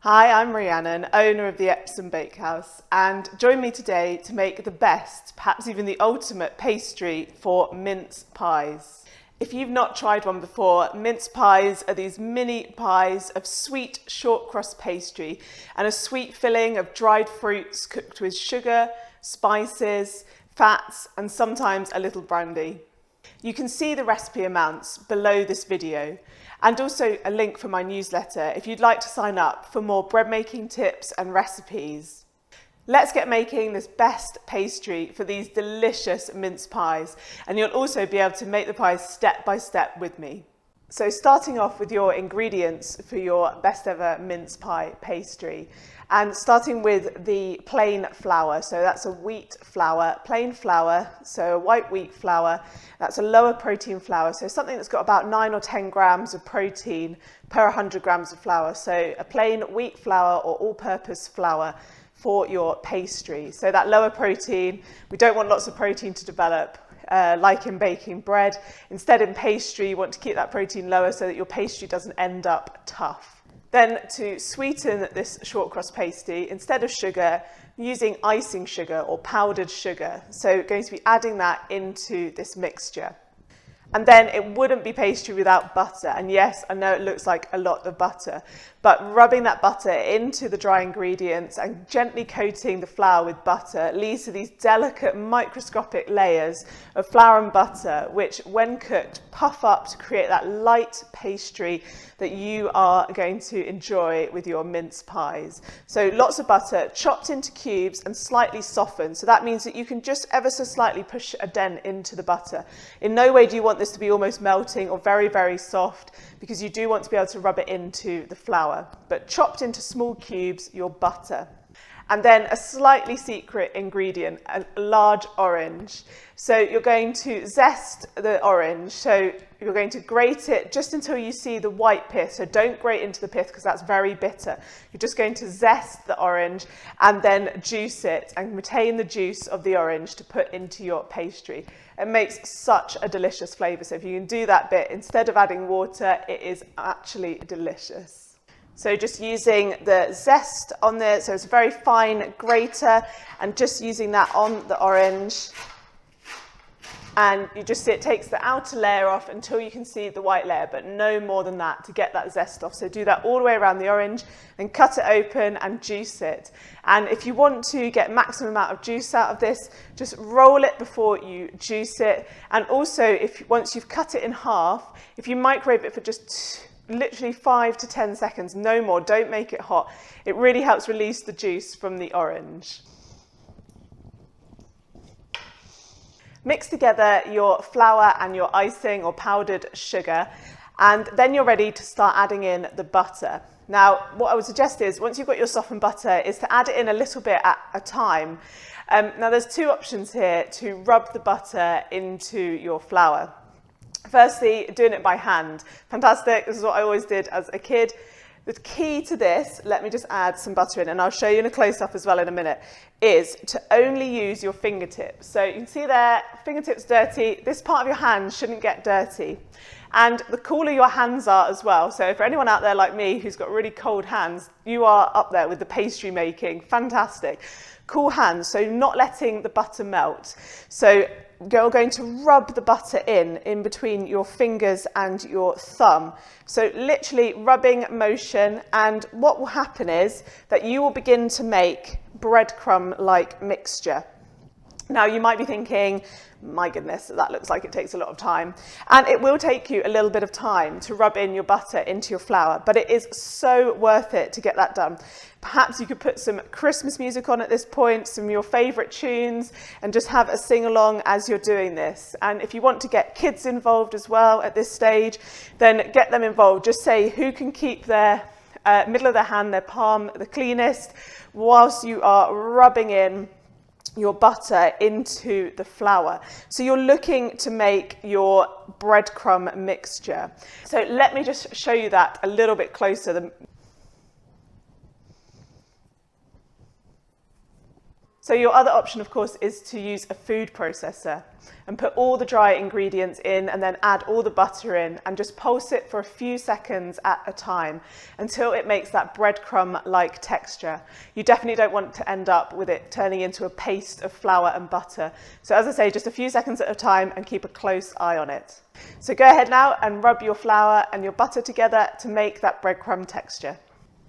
Hi, I'm Rhiannon, owner of the Epsom Bakehouse, and join me today to make the best, perhaps even the ultimate pastry for mince pies. If you've not tried one before, mince pies are these mini pies of sweet short crust pastry and a sweet filling of dried fruits cooked with sugar, spices, fats, and sometimes a little brandy. You can see the recipe amounts below this video and also a link for my newsletter if you'd like to sign up for more bread making tips and recipes. Let's get making this best pastry for these delicious mince pies, and you'll also be able to make the pies step by step with me. So starting off with your ingredients for your best ever mince pie pastry, and starting with the plain flour. So that's a wheat flour, plain flour, so a white wheat flour. That's a lower protein flour, so something that's got about 9 or 10 grams of protein per 100 grams of flour. So a plain wheat flour or all-purpose flour for your pastry. So that lower protein, we don't want lots of protein to develop. Like in baking bread. Instead, in pastry, you want to keep that protein lower so that your pastry doesn't end up tough. Then to sweeten this short crust pastry, instead of sugar, using icing sugar or powdered sugar. So going to be adding that into this mixture. And then it wouldn't be pastry without butter. And yes, I know it looks like a lot of butter, but rubbing that butter into the dry ingredients and gently coating the flour with butter leads to these delicate microscopic layers of flour and butter, which when cooked puff up to create that light pastry that you are going to enjoy with your mince pies. So lots of butter chopped into cubes and slightly softened. So that means that you can just ever so slightly push a dent into the butter. In no way do you want this to be almost melting or very, very soft, because you do want to be able to rub it into the flour. But chopped into small cubes, your butter. And then a slightly secret ingredient, a large orange. So you're going to zest the orange. So you're going to grate it just until you see the white pith. So don't grate into the pith because that's very bitter. You're just going to zest the orange and then juice it and retain the juice of the orange to put into your pastry. It makes such a delicious flavour. So if you can do that bit, instead of adding water, it is actually delicious. So just using the zest on there, so it's a very fine grater, and just using that on the orange. And you just see it takes the outer layer off until you can see the white layer, but no more than that to get that zest off. So do that all the way around the orange, then cut it open and juice it. And if you want to get maximum amount of juice out of this, just roll it before you juice it. And also, once you've cut it in half, if you microwave it for just literally 5 to 10 seconds, no more, don't make it hot. It really helps release the juice from the orange. Mix together your flour and your icing or powdered sugar, and then you're ready to start adding in the butter. Now, what I would suggest is, once you've got your softened butter, is to add it in a little bit at a time. Now, there's two options here to rub the butter into your flour. Firstly, doing it by hand. Fantastic, this is what I always did as a kid. The key to this, let me just add some butter in, and I'll show you in a close-up as well in a minute, is to only use your fingertips. So you can see there, fingertips dirty. This part of your hand shouldn't get dirty. And the cooler your hands are as well. So for anyone out there like me who's got really cold hands, you are up there with the pastry making. Fantastic. Cool hands, so not letting the butter melt. So you're going to rub the butter in between your fingers and your thumb. So literally rubbing motion, and what will happen is that you will begin to make breadcrumb-like mixture. Now you might be thinking, my goodness, that looks like it takes a lot of time. And it will take you a little bit of time to rub in your butter into your flour, but it is so worth it to get that done. Perhaps you could put some Christmas music on at this point, some of your favourite tunes, and just have a sing-along as you're doing this. And if you want to get kids involved as well at this stage, then get them involved. Just say who can keep their middle of their hand, their palm, the cleanest, whilst you are rubbing in your butter into the flour. So you're looking to make your breadcrumb mixture. So let me just show you that a little bit closer. So your other option, of course, is to use a food processor and put all the dry ingredients in and then add all the butter in and just pulse it for a few seconds at a time until it makes that breadcrumb-like texture. You definitely don't want to end up with it turning into a paste of flour and butter. So as I say, just a few seconds at a time and keep a close eye on it. So go ahead now and rub your flour and your butter together to make that breadcrumb texture.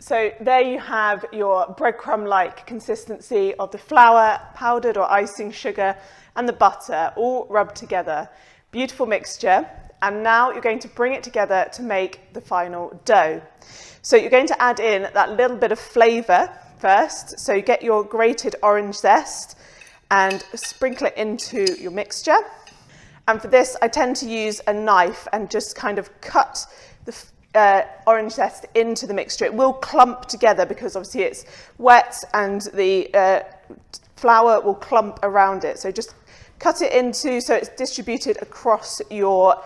So there you have your breadcrumb-like consistency of the flour, powdered or icing sugar, and the butter all rubbed together. Beautiful mixture. And now you're going to bring it together to make the final dough. So you're going to add in that little bit of flavour first. So you get your grated orange zest and sprinkle it into your mixture. And for this, I tend to use a knife and just kind of cut the orange zest into the mixture. It will clump together because obviously it's wet and the flour will clump around it. So just cut it into so it's distributed across your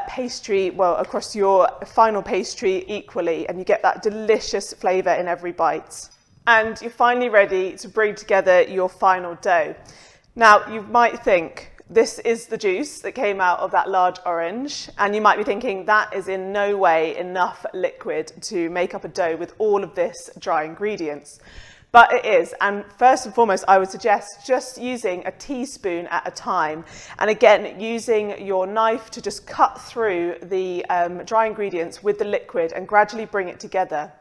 pastry, well, across your final pastry equally, and you get that delicious flavour in every bite. And you're finally ready to bring together your final dough. Now, you might think, this is the juice that came out of that large orange, and you might be thinking that is in no way enough liquid to make up a dough with all of this dry ingredients. But it is, and first and foremost, I would suggest just using a teaspoon at a time, and again, using your knife to just cut through the dry ingredients with the liquid and gradually bring it together.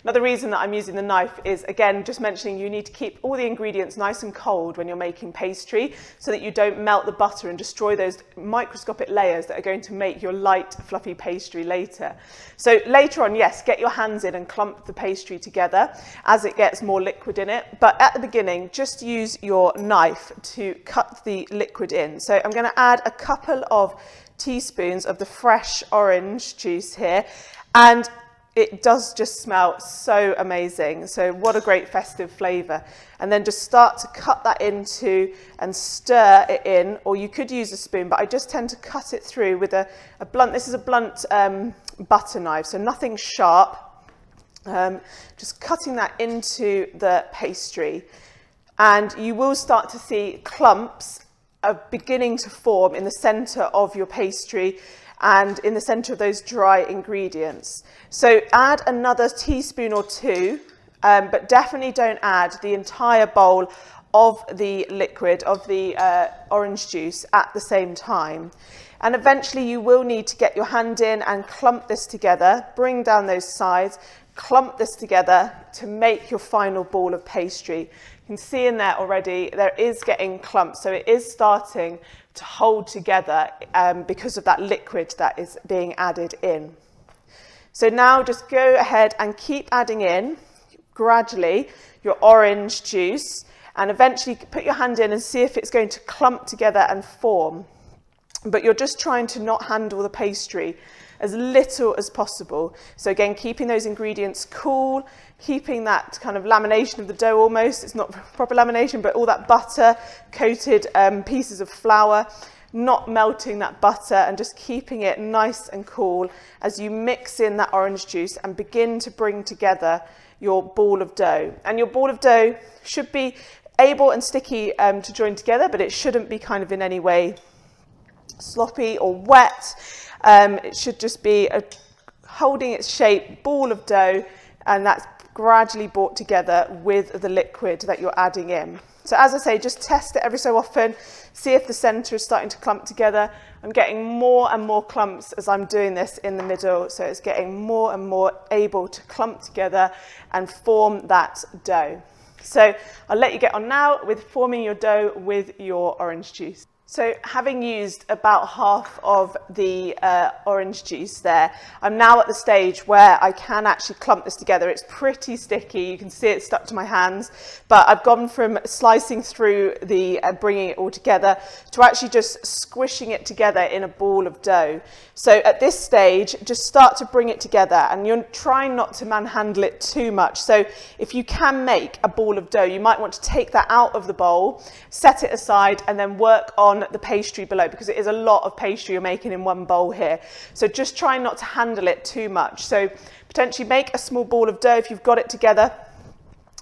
Another reason that I'm using the knife is, again, just mentioning you need to keep all the ingredients nice and cold when you're making pastry so that you don't melt the butter and destroy those microscopic layers that are going to make your light, fluffy pastry later. So later on, yes, get your hands in and clump the pastry together as it gets more liquid in it. But at the beginning, just use your knife to cut the liquid in. So I'm going to add a couple of teaspoons of the fresh orange juice here, and it does just smell so amazing. So what a great festive flavour. And then just start to cut that into and stir it in, or you could use a spoon, but I just tend to cut it through with a blunt, this is a blunt butter knife, so nothing sharp. Just cutting that into the pastry. And you will start to see clumps beginning to form in the centre of your pastry and in the centre of those dry ingredients. So add another teaspoon or two, but definitely don't add the entire bowl of the liquid, of the orange juice at the same time. And eventually you will need to get your hand in and clump this together, bring down those sides, clump this together to make your final ball of pastry. You can see in there already, there is getting clumps, so it is starting to hold together because of that liquid that is being added in. So now just go ahead and keep adding in gradually your orange juice, and eventually put your hand in and see if it's going to clump together and form. But you're just trying to not handle the pastry as little as possible. So again, keeping those ingredients cool, keeping that kind of lamination of the dough almost, it's not proper lamination, but all that butter coated pieces of flour, not melting that butter and just keeping it nice and cool as you mix in that orange juice and begin to bring together your ball of dough. And your ball of dough should be able and sticky to join together, but it shouldn't be kind of in any way sloppy or wet. It should just be holding its shape, ball of dough, and that's gradually brought together with the liquid that you're adding in. So as I say, just test it every so often, see if the centre is starting to clump together. I'm getting more and more clumps as I'm doing this in the middle, so it's getting more and more able to clump together and form that dough. So I'll let you get on now with forming your dough with your orange juice. So having used about half of the orange juice there, I'm now at the stage where I can actually clump this together. It's pretty sticky, you can see it stuck to my hands, but I've gone from slicing through the bringing it all together to actually just squishing it together in a ball of dough. So at this stage, just start to bring it together, and you're trying not to manhandle it too much. So if you can make a ball of dough, you might want to take that out of the bowl, set it aside, and then work on the pastry below, because it is a lot of pastry you're making in one bowl here. So just try not to handle it too much. So potentially make a small ball of dough if you've got it together,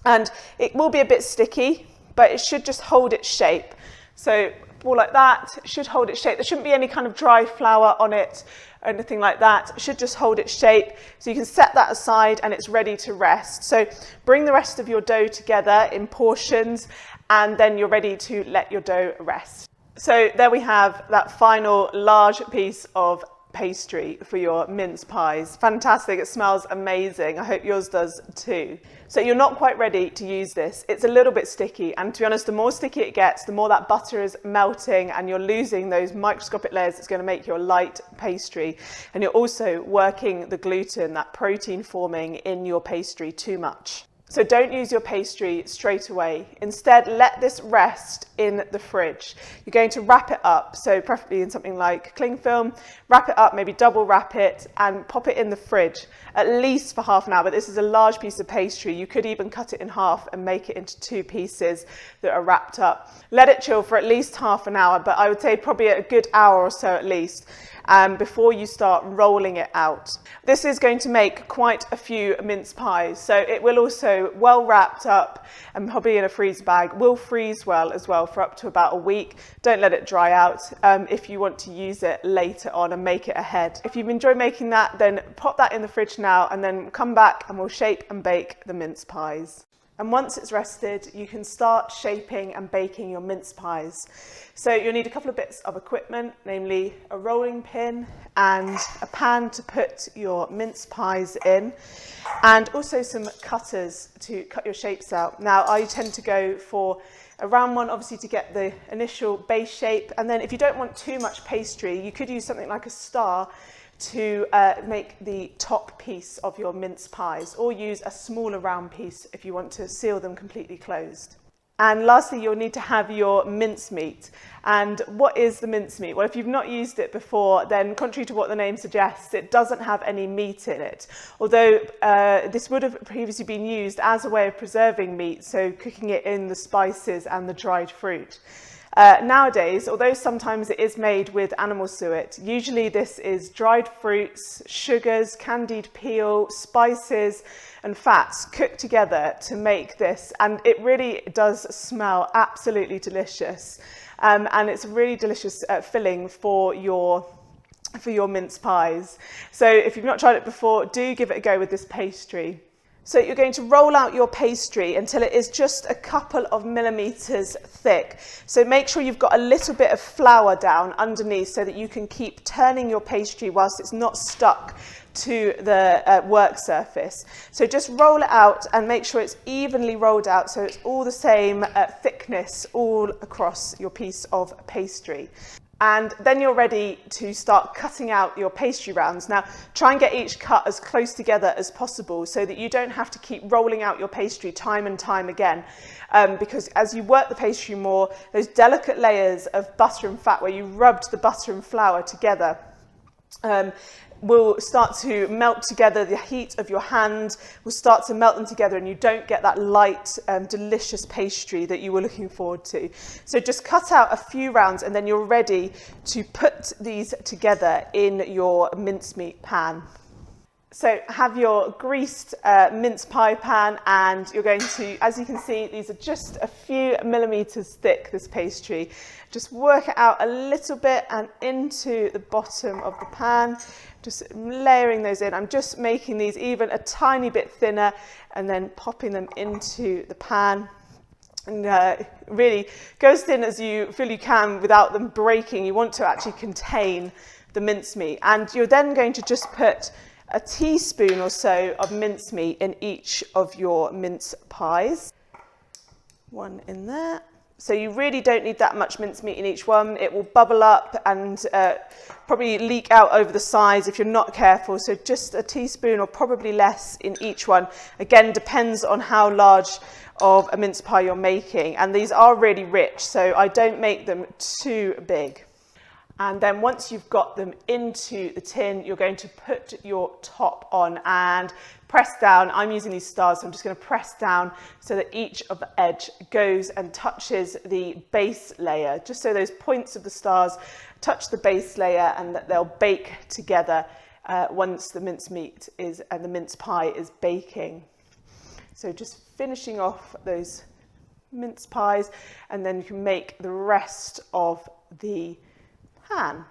and it will be a bit sticky, but it should just hold its shape. So ball like that, it should hold its shape. There shouldn't be any kind of dry flour on it or anything like that. It should just hold its shape. So you can set that aside and it's ready to rest. So bring the rest of your dough together in portions and then you're ready to let your dough rest. So there we have that final large piece of pastry for your mince pies. Fantastic, it smells amazing. I hope yours does too. So you're not quite ready to use this. It's a little bit sticky, and to be honest, the more sticky it gets, the more that butter is melting and you're losing those microscopic layers. It's going to make your light pastry, and you're also working the gluten, that protein forming in your pastry, too much. So don't use your pastry straight away. Instead, let this rest in the fridge. You're going to wrap it up, so preferably in something like cling film. Wrap it up, maybe double wrap it, and pop it in the fridge, at least for half an hour. But this is a large piece of pastry. You could even cut it in half and make it into 2 pieces that are wrapped up. Let it chill for at least half an hour, but I would say probably a good hour or so at least. Before you start rolling it out. This is going to make quite a few mince pies, so it will also, well wrapped up and probably in a freezer bag, will freeze well as well for up to about a week. Don't let it dry out if you want to use it later on and make it ahead. If you've enjoyed making that, then pop that in the fridge now and then come back and we'll shape and bake the mince pies. And once it's rested, you can start shaping and baking your mince pies. So you'll need a couple of bits of equipment, namely a rolling pin and a pan to put your mince pies in, and also some cutters to cut your shapes out. Now, I tend to go for a round one, obviously, to get the initial base shape. And then if you don't want too much pastry, you could use something like a star to make the top piece of your mince pies, or use a smaller round piece if you want to seal them completely closed. And lastly, you'll need to have your mincemeat. And what is the mincemeat? Well, if you've not used it before, then contrary to what the name suggests, it doesn't have any meat in it. Although this would have previously been used as a way of preserving meat, so cooking it in the spices and the dried fruit. Nowadays, although sometimes it is made with animal suet, usually this is dried fruits, sugars, candied peel, spices and fats cooked together to make this, and it really does smell absolutely delicious, and it's a really delicious filling for your mince pies. So if you've not tried it before, do give it a go with this pastry. So you're going to roll out your pastry until it is just a couple of millimeters thick. So make sure you've got a little bit of flour down underneath so that you can keep turning your pastry whilst it's not stuck to the work surface. So just roll it out and make sure it's evenly rolled out so it's all the same thickness all across your piece of pastry. And then you're ready to start cutting out your pastry rounds. Now, try and get each cut as close together as possible so that you don't have to keep rolling out your pastry time and time again. Because as you work the pastry more, those delicate layers of butter and fat where you rubbed the butter and flour together will start to melt together. The heat of your hand will start to melt them together and you don't get that light, delicious pastry that you were looking forward to. So just cut out a few rounds and then you're ready to put these together in your mincemeat pan. So have your greased mince pie pan, and you're going to, as you can see, these are just a few millimeters thick, this pastry. Just work it out a little bit and into the bottom of the pan, just layering those in. I'm just making these even a tiny bit thinner and then popping them into the pan. And really go as thin as you feel you can without them breaking. You want to actually contain the mincemeat. And you're then going to just put a teaspoon or so of mincemeat in each of your mince pies. One in there. So you really don't need that much mincemeat in each one. It will bubble up and probably leak out over the sides if you're not careful. So just a teaspoon or probably less in each one. Again, depends on how large of a mince pie you're making. And these are really rich, so I don't make them too big. And then once you've got them into the tin, you're going to put your top on and press down. I'm using these stars, so I'm just going to press down so that each of the edge goes and touches the base layer, just so those points of the stars touch the base layer and that they'll bake together once the mincemeat is and the mince pie is baking. So just finishing off those mince pies, and then you can make the rest of the pan.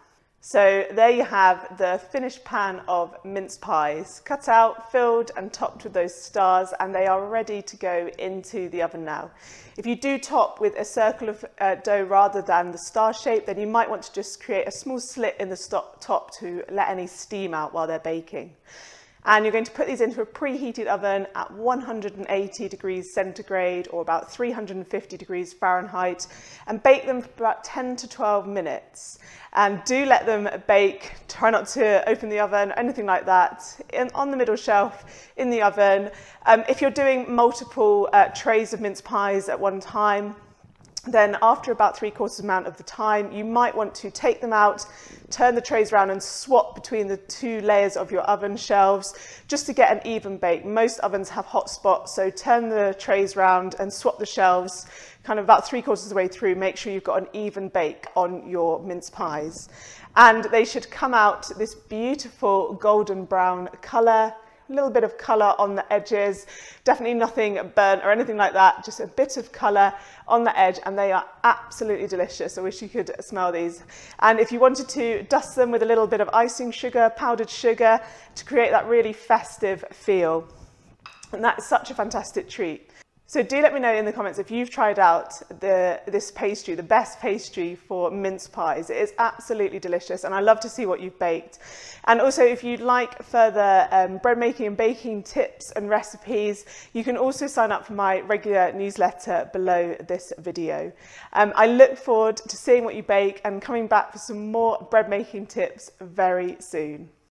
So there you have the finished pan of mince pies, cut out, filled and topped with those stars, and they are ready to go into the oven now. If you do top with a circle of dough rather than the star shape, then you might want to just create a small slit in the top to let any steam out while they're baking. And you're going to put these into a preheated oven at 180 degrees centigrade or about 350 degrees Fahrenheit, and bake them for about 10 to 12 minutes. And do let them bake. Try not to open the oven, anything like that, on the middle shelf in the oven. If you're doing multiple trays of mince pies at one time, then after about 3/4 amount of the time, you might want to take them out, turn the trays around and swap between the two layers of your oven shelves just to get an even bake. Most ovens have hot spots, so turn the trays round and swap the shelves kind of about 3/4 of the way through. Make sure you've got an even bake on your mince pies. And they should come out this beautiful golden brown colour. A little bit of colour on the edges, definitely nothing burnt or anything like that, just a bit of colour on the edge, and they are absolutely delicious. I wish you could smell these. And if you wanted to dust them with a little bit of icing sugar, powdered sugar, to create that really festive feel. And that's such a fantastic treat. So do let me know in the comments if you've tried out this pastry, the best pastry for mince pies. It is absolutely delicious, and I love to see what you've baked. And also, if you'd like further bread making and baking tips and recipes, you can also sign up for my regular newsletter below this video. I look forward to seeing what you bake and coming back for some more bread making tips very soon.